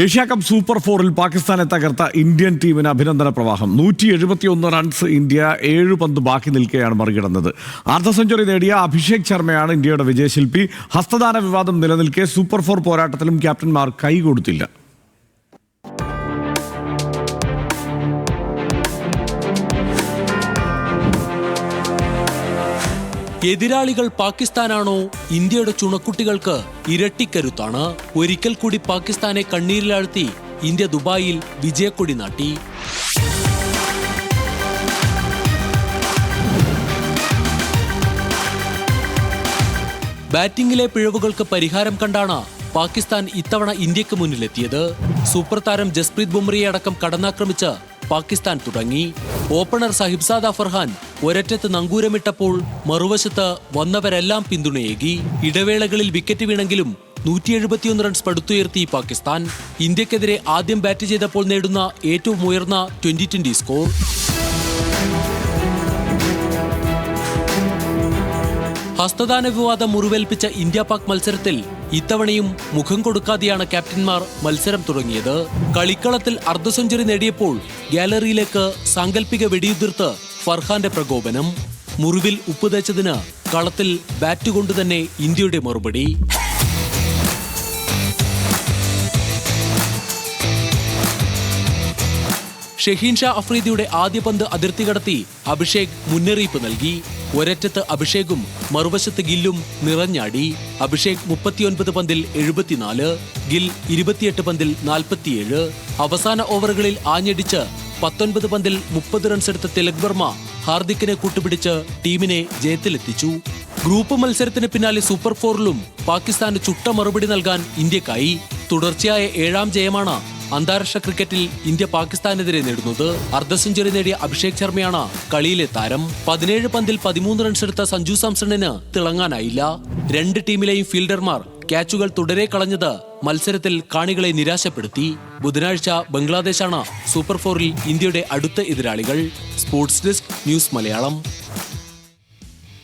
Asia cup super ഫോറിൽ പാകിസ്ഥാനെ തകർത്ത ഇന്ത്യൻ ടീമിന് അഭിനന്ദന പ്രവാഹം. 171 റൺസ് ഇന്ത്യ 7 പന്ത് ബാക്കി നിൽക്കെയാണ് മറികടന്നത്. അർദ്ധ സെഞ്ചുറി നേടിയ അഭിഷേക് ശർമ്മയാണ് ഇന്ത്യയുടെ വിജയശില്പി. ഹസ്തദാന വിവാദം നിലനിൽക്കെ സൂപ്പർ ഫോർ പോരാട്ടത്തിലും ക്യാപ്റ്റന്മാർ കൈകൊടുത്തില്ല. എതിരാളികൾ പാകിസ്ഥാനാണോ? ഇന്ത്യയുടെ ചുണക്കുട്ടികൾക്ക് ഇരട്ടിക്കരുത്താണ്. ഒരിക്കൽ കൂടി പാകിസ്ഥാനെ കണ്ണീരിലാഴ്ത്തി ഇന്ത്യ ദുബായിൽ വിജയക്കൊടി നാട്ടി. ബാറ്റിംഗിലെ പിഴവുകൾക്ക് പരിഹാരം കണ്ടാണ് പാകിസ്ഥാൻ ഇത്തവണ ഇന്ത്യക്ക് മുന്നിലെത്തിയത്. സൂപ്പർ താരം ജസ്പ്രീത് ബുംറയെ അടക്കം കടന്നാക്രമിച്ച് പാകിസ്ഥാൻ തുടങ്ങി. ഓപ്പണർ സാഹിബ്സാദ ഫർഹാൻ ഒരറ്റത്ത് നങ്കൂരമിട്ടപ്പോൾ മറുവശത്ത് വന്നവരെല്ലാം പിന്തുണയേകി. ഇടവേളകളിൽ വിക്കറ്റ് വീണെങ്കിലും 171 റൺസ് പടുത്തുയർത്തി പാകിസ്ഥാൻ. ഇന്ത്യക്കെതിരെ ആദ്യം ബാറ്റ് ചെയ്തപ്പോൾ നേടുന്ന ഏറ്റവും ഉയർന്ന 20-20 സ്കോർ. ഹസ്തദാന വിവാദം മുറിവേൽപ്പിച്ച ഇന്ത്യ പാക് മത്സരത്തിൽ ഇത്തവണയും മുഖം കൊടുക്കാതെയാണ് ക്യാപ്റ്റന്മാർ മത്സരം തുടങ്ങിയത്. കളിക്കളത്തിൽ അർദ്ധ സെഞ്ചുറി നേടിയപ്പോൾ ഗാലറിയിലേക്ക് സാങ്കല്പിക വെടിയുതിർത്ത് ഫർഹാന്റെ പ്രകോപനം. മുറിവിൽ ഉപ്പ് തേച്ചതിന് കളത്തിൽ ബാറ്റ് കൊണ്ടുതന്നെ ഇന്ത്യയുടെ മറുപടി. ഷഹീൻ ഷാ അഫ്രീദിയുടെ ആദ്യ പന്ത് അതിർത്തി കടത്തി അഭിഷേക് മുന്നറിയിപ്പ് നൽകി. ഒരറ്റത്ത് അഭിഷേകും മറുവശത്ത് ഗില്ലും നിറഞ്ഞാടി. അഭിഷേക് 39 പന്തിൽ 74, ഗിൽ 28 പന്തിൽ 47. അവസാന ഓവറുകളിൽ ആഞ്ഞടിച്ച് 19 പന്തിൽ 30 റൺസ് എടുത്ത തിലക് വർമ്മ ഹാർദിക്കിനെ കൂട്ടുപിടിച്ച് ടീമിനെ ജയത്തിലെത്തിച്ചു. ഗ്രൂപ്പ് മത്സരത്തിന് പിന്നാലെ സൂപ്പർ ഫോറിലും പാകിസ്ഥാന് ചുട്ട മറുപടി നൽകാൻ ഇന്ത്യക്കായി. തുടർച്ചയായ 7ാം ജയമാണ് അന്താരാഷ്ട്ര ക്രിക്കറ്റിൽ ഇന്ത്യ പാകിസ്ഥാനെതിരെ നേടുന്നത്. അർദ്ധ സെഞ്ചുറി നേടിയ അഭിഷേക് ശർമ്മയാണ് കളിയിലെ താരം. 17 പന്തിൽ 13 റൺസ് എടുത്ത സഞ്ജു സാംസണിന് തിളങ്ങാനായില്ല. രണ്ട് ടീമിലെയും ഫീൽഡർമാർ ക്യാച്ചുകൾ തുടരെ കളഞ്ഞത് മത്സരത്തിൽ കാണികളെ നിരാശപ്പെടുത്തി. ബുധനാഴ്ച ബംഗ്ലാദേശാണ് സൂപ്പർ ഫോറിൽ ഇന്ത്യയുടെ അടുത്ത എതിരാളികൾ. Sports desk, news Malayalam.